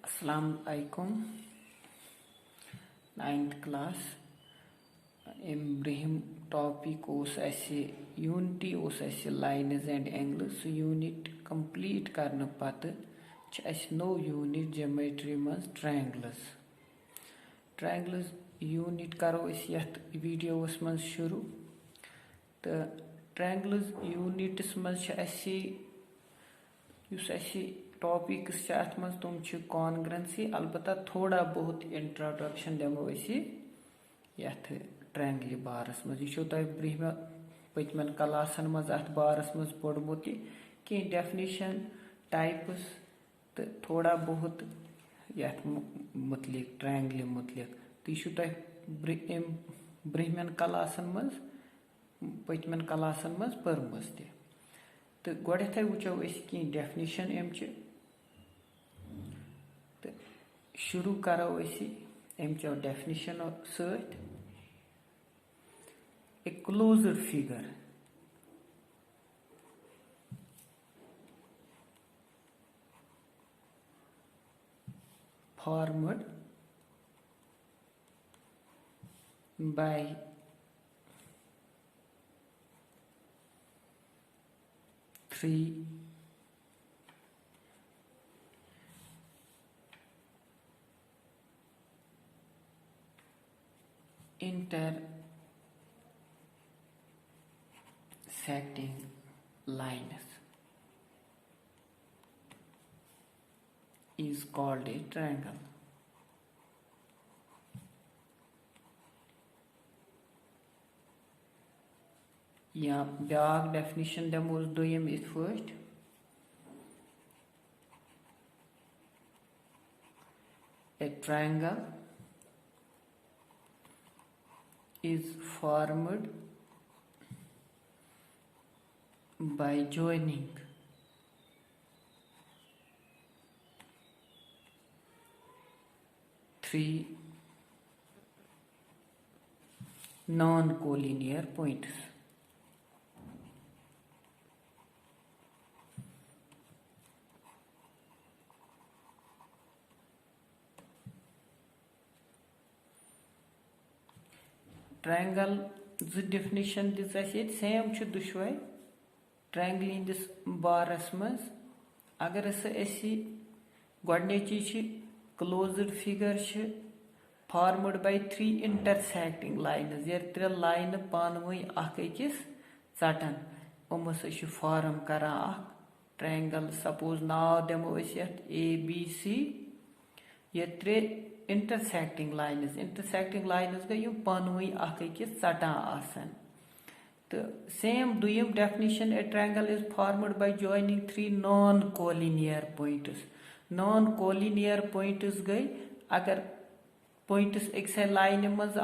Assalamu alaikum. 9th class. Ibrahim topic was ऐसे unity was ऐसे lines and angles unit complete करने पाते च ऐसे no unit geometry में triangles unit करो इस यत video में शुरू तो triangles units में च ऐसे युस ऐसे टॉपिक अत मज तुम कॉन्ग्रेंसी अलबत्ता थोड़ा बहुत इंट्रोडक्शन दमो यथ ट्रायंगल बारस मज यह ब्रह्म पतमन क्लासन मज अत बारस मज पोर्मुत कि डेफिनेशन टाइप्स तो थोड़ा बहुत यथ मुतलिक ट्रायंगल मुतलिक तो यह ब्रह्मन क्लासन मज पतमन क्लासन मज पर्म तो गोडे वो कि डेफिनेशन अमच तो शुरू करो अमचो डेफिनेशन सत a closed figure formed by three intersecting lines is called a triangle. या ब्याक डेफिनेशन दमोस दोयम इत first a triangle is formed by joining three non-collinear points. Triangle definition दिस सेम दुशवाई ट्रायंगल इंदिस बारस मज अगर गोडनेची closed figure formed by three intersecting lines ये त्रे लाइन पानवई अकिस चटान हम फॉर्म करान ट्रायंगल सपोज नाव दमो ABC ये त्रे इंटरसेक्टिंग लाइन्स गई पानवई अकिस चटान तो सेम दुयम definition a triangle is formed by joining three non collinear points गई अगर पॉइंट्स एक लाइन मज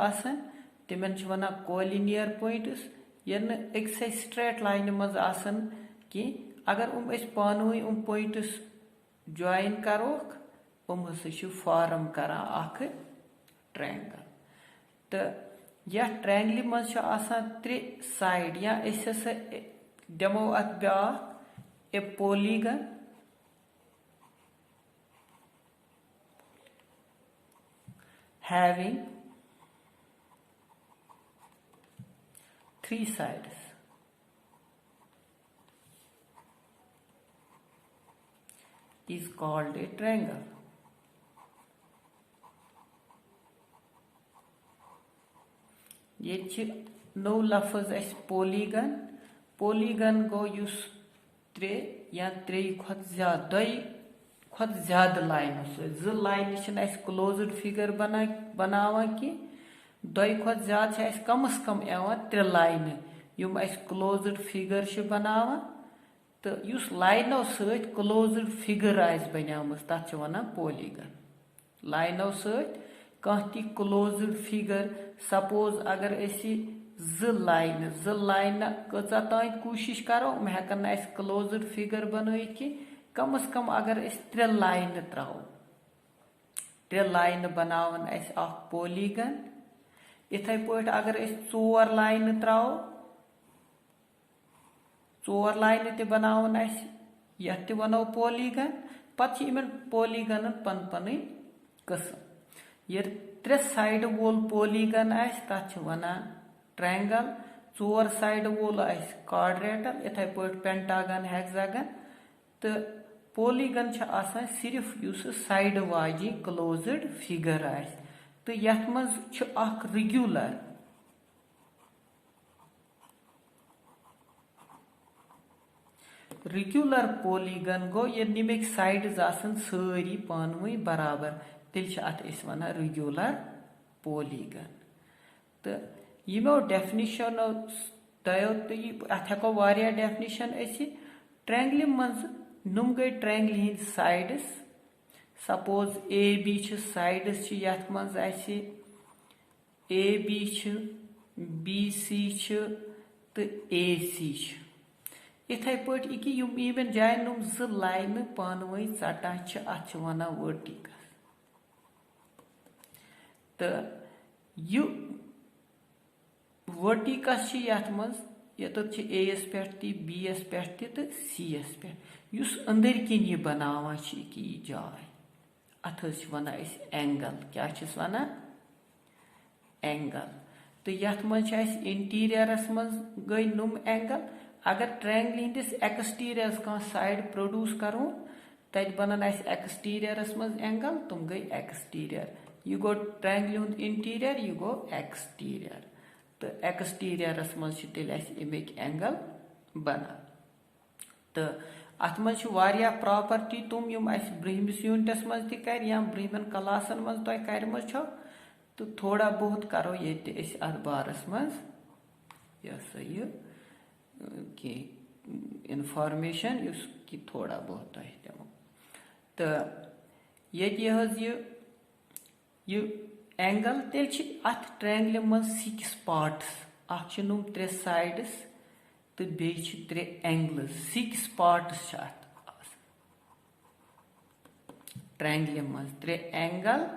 तिमन वन कोलिनियर पॉइंट्स ये एक स्ट्रेट लाइन मज कि अगर पानवई पॉइंट्स जॉइन करोक फॉर्म करान ट्रायंगल तो यह ट्रायंगल मज त्रे साइड या दमो अत back A polygon having three sides is called a triangle. ये नो लफ्ज पॉलीगन गो युस त्रे या त्रे खुद ज्यादा लाइन जो लाइन क्लोज्ड फिगर बनावा कि दो खुद ज्यादा कम अज कम त्रे लाइन यम क्लोज्ड फिगर बनावा तो युस लाइनो सत क्लोज्ड फिगर बनियाम तथ वनान पॉलीगन लाइनो सत कह क्लोज्ड फिगर सपोज अगर जो लाइन कचा तान कोशिश करो हम हेकन क्लोज्ड फिगर बनइट कि कम अज कम अगर त्रे लाइन त्रो त्रे लाइन बनावन पॉलीगन इथे पे अगर चोर लाइन त्रो चोर लाइन बनावन यह वनो पॉलीगन पत इन पॉलीगन पन पन कस्म ये 3 साइड वोल पॉलीगन तथ वनान ट्रायंगल 4 साइड वोल क्वाड्रेटल इथे पे पेंटागन हेक्सागन तो पॉलीगन सिर्फ साइड वाजी क्लोज्ड फिगर तो यथ मज रिग्युलर पॉलीगन गो ये नमिक साइड्स सारी पानवी बराबर तेल अत वन रिग्युलर पॉलीगन तो यमो डेफिनिशन दयो तो अत हेको वारिया डेफिनिशन ट्रायंगल मज नुम गई ट्रायंगल हिंद sides suppose A B sides यथ मज ए बी सी तो ए सी इथे पे कि इवन जाए नुम ज लाइन पानवी षटान अत वन वर्टिकस तो यह वर्टिकस यथ मज ये एस पे बी एस पे तो सी एस पे अंदर किन यह बनावान यह जाए अत वन एंगल क्या वन एंगल तो यथ मज इंटीरियरस मज गई नुम एंगल अगर ट्रायंगल हिंदिस एक्सटीरियरस कह साइड प्रोड्यूस करो तत बनन एक्सटीरियरस मज एंगल तुम गई एक्सटीरियर यह गो ट्रायंगल हुंद इंटीरियर यह गो एक्सटीरियर तो एक्सटीरियरस मज तेल अमिक एंगल बना तो अत मज प्रॉपर्टी तुम यम ब्रहमिस यूनिटस मज कर या ब्रहमन क्लासन मज तुम कर्म तो थोड़ा बहुत करो ये अत बारस मज यह कि इनफॉर्मेशन कि थोड़ा बहुत तुम दमो तो ये एंगल तेल अत ट्रायंगल मज 6 पार्ट्स नुम 3 साइड्स तो बे 3 एंगल्स 6 पार्ट्स ट्रायंगल मज 3 एंगल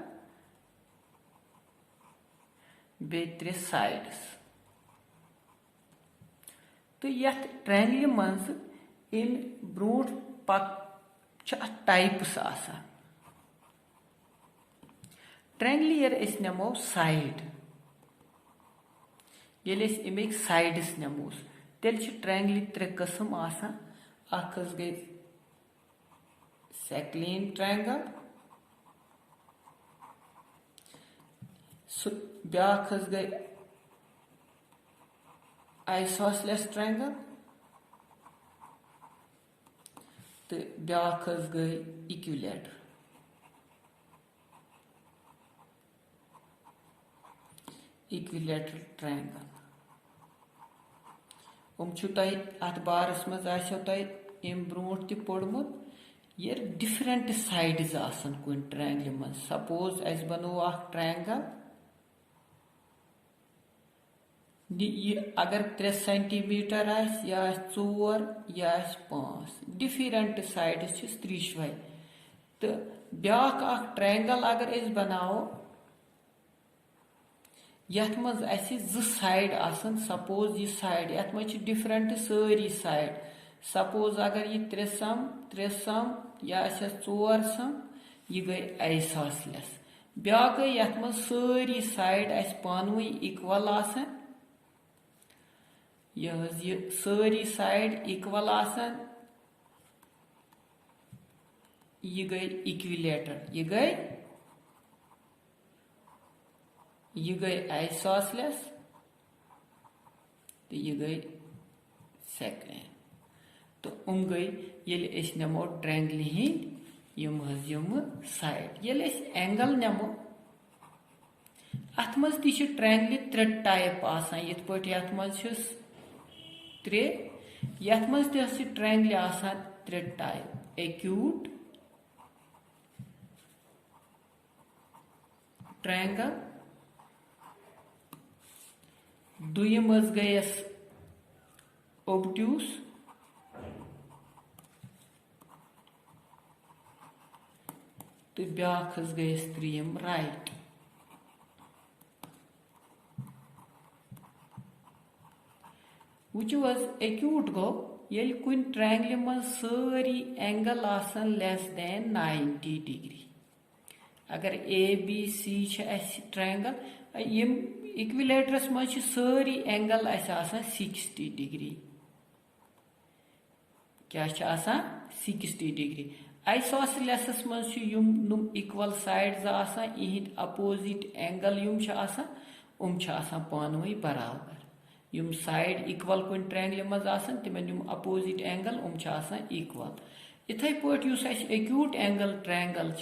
बे 3 साइड्स तो यथ ट्रायंगल मज इन ब्रोट पक टाइप्स ट्रायंगल ये नमो साइड ये अमिक साइड्स नमोस तेल ट्रायंगल 3 कस्म गई सेक्लिन ट्रायंगल ब्या गई आइसोसेलेस ट्रायंगल तो ब्या गई इक्विलेटरल ट्रायंगल अत बारस मज अम ब्रोट पोर्मुत ये डिफरेंट साइड्स कुन ट्रायंगल मज सपोज अस बनो ट्रायंगल अगर 3 सेंटीमीटर या 4 या 5 डिफरेंट साइड्स 3 तो ब्या ट्रायंगल अगर बनाओ यथ मज 2 साइड सपोज यह साइड यथ मज डिफरेंट सारी साइड सपोज अगर यह 3 सम या 4 सम यह गई आइसोसेलेस ब्या गई यथ मज सारी साइड पानवी इक्वल यह सारी साइड इक्वल यह गई इक्विलेटरल यह गई आइसोसेलेस तो यह गई सेकेंड तो गई ये नमो ट्रायंगल हिंद साइड ये एंगल नमो अत मज ट्रायंगल 3 टाइप यथ पे यथ मज 3 यथ मज ट्रायंगल 3 टाइप एक्यूट ट्रायंगल दुयम गयस ओब्ट्यूस तो ब्या गयस त्रीम right which was acute go येल कुन ट्रायंगल मन सारी एंगल आसन लेस देन 90 डिग्री अगर ए बी सी ट्रायंगल यम इक्विलेटरस मज सारी एंगल आसान 60 डिग्री क्या 60 डिग्री आइसोसेलेस मज नुम इक्वल साइड्स आसान इहिंद अपोजिट एंगल युम पानवे बराबर युम साइड इक्वल कुन ट्रायंगल मज आसान तिमन युम अपोजिट एंगल इक्वल इथे पट युस एक्यूट एंगल ट्रायंगल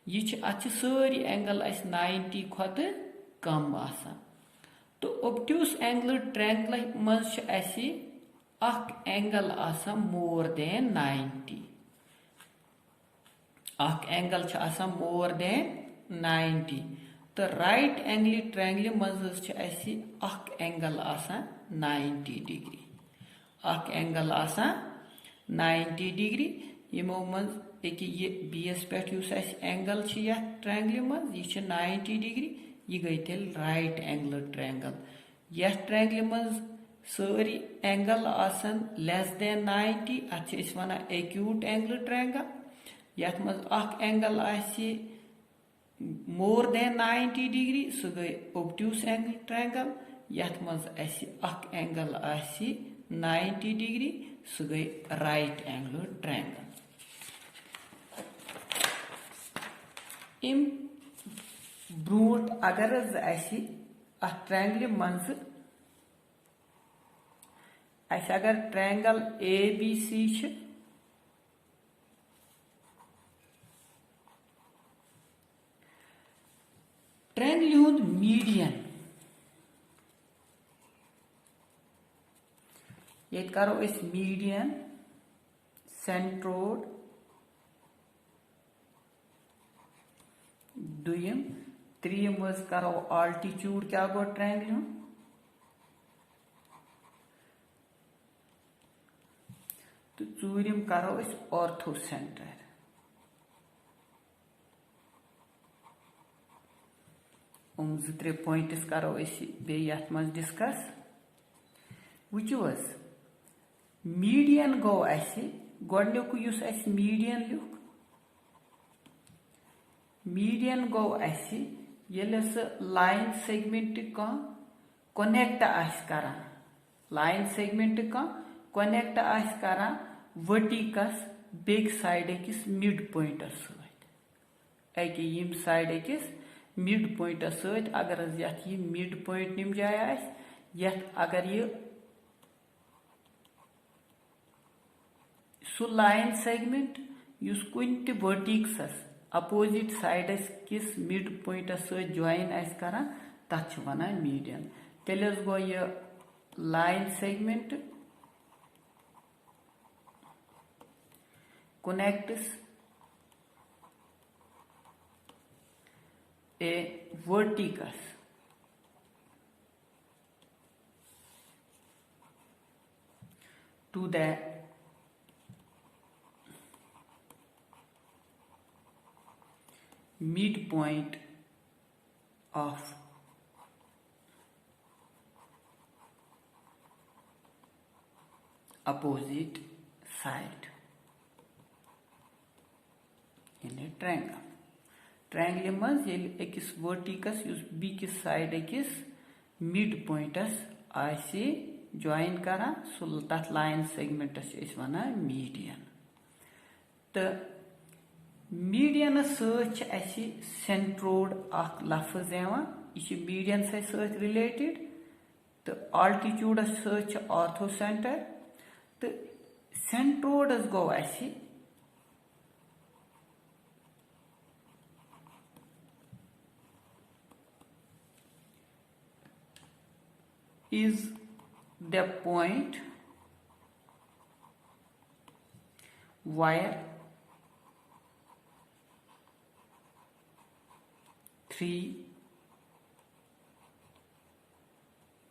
यह सारी एंगल 90 खुद कम आसान तो ऑब्ट्यूज एंगल ट्रायंगल मज एंगल आसान more than 90 angle more than 90 तो राइट एंगल ट्रायंगल मज एंगल आसान 90 डिग्री एंगल आसान 90 डिग्री यमो मज ये बीस पे एंगल ट्रायंगल मज यह 90 डिग्री यह गई तेल राइट एंगल ट्रायंगल यह ट्रायंगल मज सारी एंगल आसान लेस देन 90 अत वन एक्यूट एंगल ट्रायंगल यथ मज एंगल मोर देन 90 डिग्री सह गई ऑब्ट्यूज एंगल ट्रायंगल यथ मज एंगल 90 डिग्री सह गई राइट एंगल ट्रायंगल ब्रोट अगर ट्रायंगल मज अगर triangle A B C triangle हुंद मीडियन ये करो मीडियन सेंट्रोड दुयम त्रीम करो आल्टीट्यूड क्या गो ट्रायंगल तो चूरिम करो ऑर्थो सेंटर त्रे पॉइंट्स करो बेत मज डिस्कस वुच मीडियन गो गोडनुक मीडियन लुक मीडियन गो ये लाइन सेगमेंट कनेक्ट करान लाइन सेगमेंट कनेक्ट करान वर्टिकस बेक साइड किस मिड पॉइंटस सम साइड किस मिड पॉइंटस अगर ये मिड पॉइंट निम जाए अगर ये सु लाइन सेगमेंट युस कुन ते वर्टिकस अपोजिट साइडस किस मिड पॉइंटस ज्वाइन करान तथ वनान मीडियन तेल गो ये line segment connects a verticus to the midpoint of opposite side in a triangle. Triangle मज अकिस वर्टिकस बीकिस साइड अकिस मिड पॉइंटस ज्वाइन करान सह तथ लाइन सेगमेंटस वनान मीडियन तो मीडियन सेंट्रोड लफ्ज यह मीडियन सत रिलेटेड तो आल्टीट्यूडस ऑर्थो सेंटर तो सेंट्रोडस गो is the point where three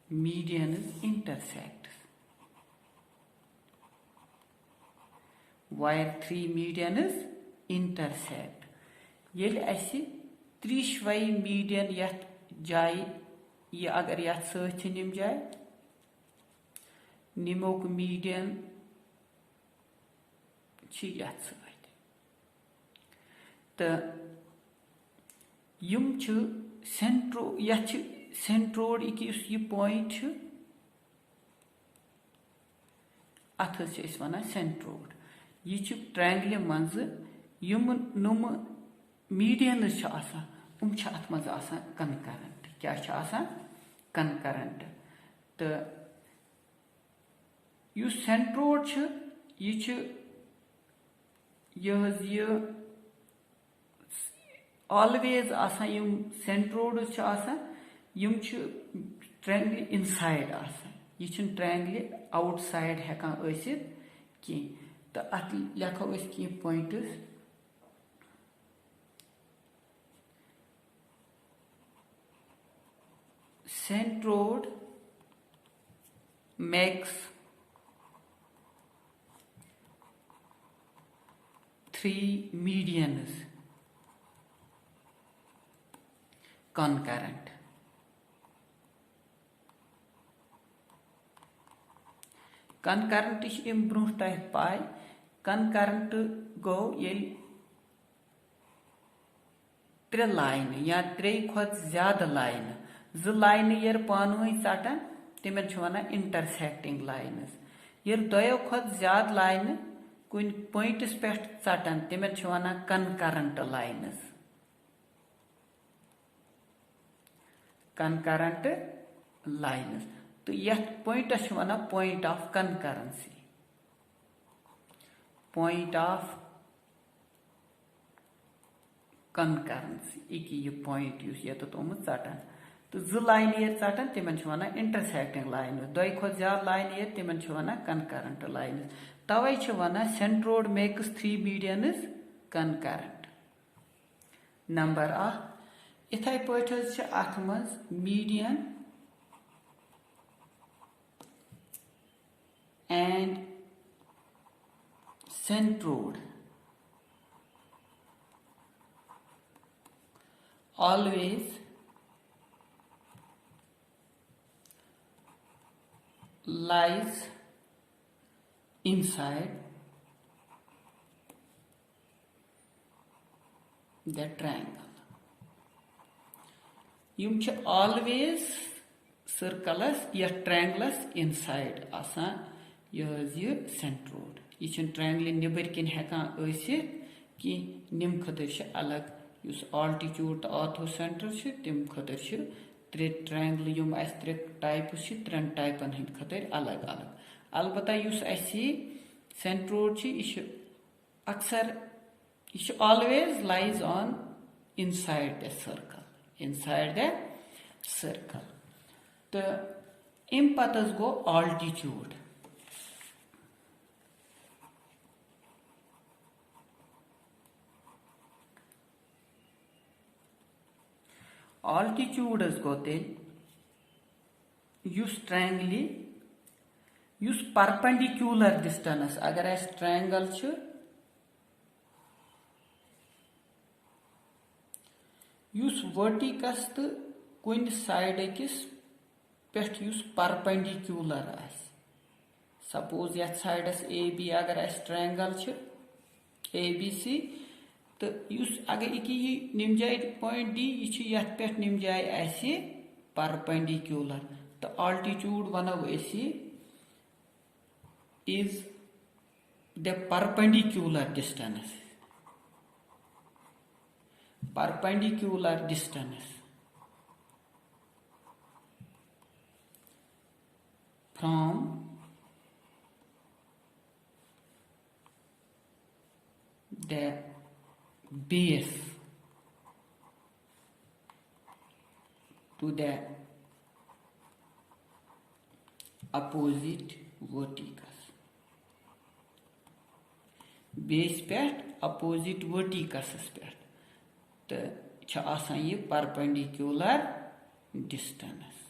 medians intersect. Where three medians intersect. Yel asi त्रिशवई मीडियन यथ जाय यह अगर यथ निम जाए निमोक मीडियन छी यथ सहित तो यम छ सेंट्रो यथ सेंट्रोड ये पॉइंट अथ वन सेंट्रोड यह ट्रायंगल मज यम नुम मीडियनस अत मज कनकरेंट क्या कनकरेंट तो युस सेंट्रोड यह ऑलवेज यम सेंट्रोड यम ट्रायंगल इनसाइड यह ट्रायंगल आउटसाइड हेकान की तो अत लिखो की points centroid makes 3 medians concurrent. Concurrent is improved type pi. Concurrent go yel 3 line या 3 खुद ज्यादा line 2 line यर पानवे चटान तिमन वन इंटरसेक्टिंग लाइन्स यर 2 खुद ज्यादा लाइन कुन पॉइंट्स पे चटान तिमन वन कनकरेंट लाइन्स कनकरेंट लाइन्स तो यह पॉइंट्स वन point of concurrency point of concurrency यह पॉइंट ये चटान तो 2 लाइन ये चटान तिमन वन इंटरसेक्टिंग लाइन 2 खुद ज्यादा लाइन ये तिमन वन कनकरेंट लाइन तवे वन centroid makes 3 medians concurrent number इथे पे अत मज median and centroid always lies inside the triangle. यम always circles या triangles inside आसान यह सेंट्रोड यह ट्रायंगल नबर किन हेकान कि निम खतर अलग उस आल्टीट्यूड तो आर्थो सेंटर तम खतर 3 ट्रायंगल यम 3 टाइप्स 3 टाइपन हंद खतर अलग अलग अलबत्ता युस सेंट्रोड यह अक्सर यह always lies on inside the circle तो अम पत गो आल्टीट्यूड आल्टीट्यूड गो ट्रायंगली परपेंडिकुलर डिस्टेंस अगर ट्रायंगल वर्टिकस तो कुन साइड किस पे परपेंडिकुलर सपोज ये साइडस ए बी अगर ट्रायंगल ए बी सी तो अगर यह निम जाए पॉइंट डी यह पे निम जाए परपेंडिकुलर तो आल्टीट्यूड वनो is the perpendicular distance from the base to the opposite verticus base पे opposite verticus पे तो आसान ये perpendicular distance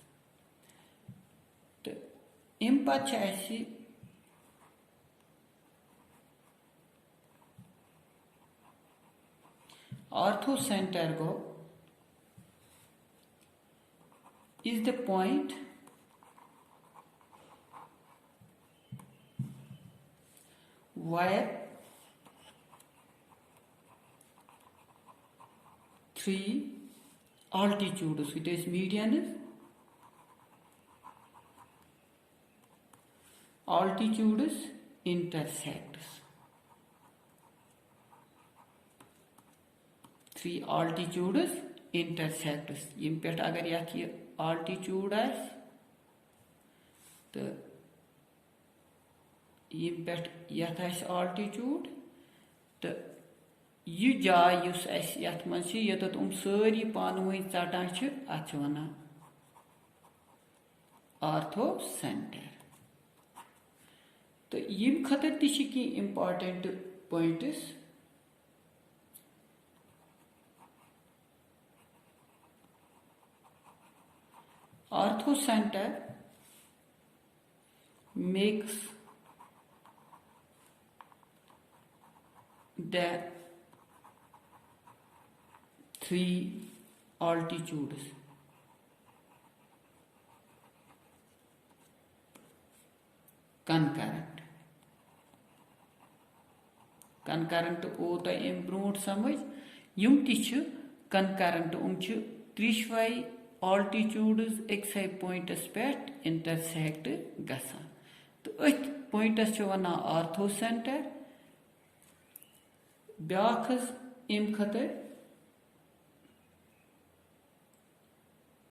तो अम पे ortho centre go is the point where three altitudes, it is medians, altitudes intersects. Three altitudes intersects. यम पे अगर यह altitude आस तो यम पे यथ altitude तो यह जाय युस यथ मज यत सारी पानवई षटान अत वन आर्थो सेंटर। तो यम खतर ती important points. Artho center makes the three altitudes concurrent. Concurrent o to improved समझ यम ती concurrent त्रिशवाई altitudes एक्सै पॉइंटस पे इंटरसेक्ट गसान। तो अथ पॉइंटस वनान आर्थो सेंटर। ब्याख अम खतर